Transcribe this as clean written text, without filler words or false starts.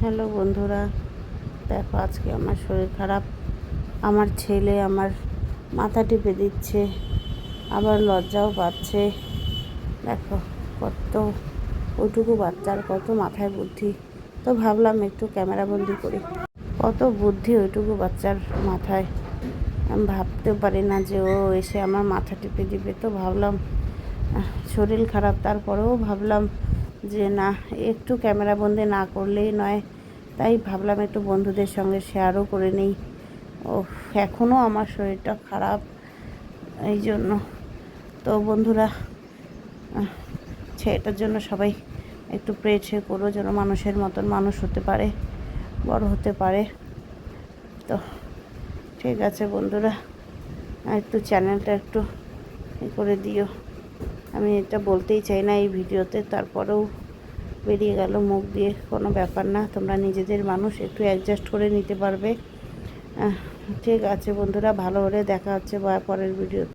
Hello বন্ধুরা, দেখো আজকে আমার শরীর খারাপ। আমার ছেলে আমার মাথা টিপে দিচ্ছে, আবার লজ্জাও পাচ্ছে। দেখো কত ওইটুকু বাচ্চার কত মাথায় বুদ্ধি। তো ভাবলাম একটু ক্যামেরাবন্দি করি। কত বুদ্ধি ওইটুকু বাচ্চার মাথায়। আমি ভাবতেও পারি না যে ও এসে আমার মাথা টিপে দিবে। তো ভাবলাম শরীর খারাপ, তারপরেও ভাবলাম যে না, একটু ক্যামেরাবন্দি না করলেই নয়। তাই ভাবলাম একটু বন্ধুদের সঙ্গে শেয়ারও করে নিই। ও, এখনও আমার শরীরটা খারাপ, এই জন্য। তো বন্ধুরা, ছেলেটার জন্য সবাই একটু প্রে করো যেন মানুষের মতন মানুষ হতে পারে, বড় হতে পারে। তো ঠিক আছে বন্ধুরা, একটু চ্যানেলটা একটু করে দিও। আমি এটা বলতেই চাই না এই ভিডিওতে, তারপরেও বেরিয়ে গেল মুখ দিয়ে। কোনো ব্যাপার না, তোমরা নিজেদের মানুষ, একটু অ্যাডজাস্ট করে নিতে পারবে। ঠিক আছে বন্ধুরা, ভালো হলে দেখা হচ্ছে পরের ভিডিও।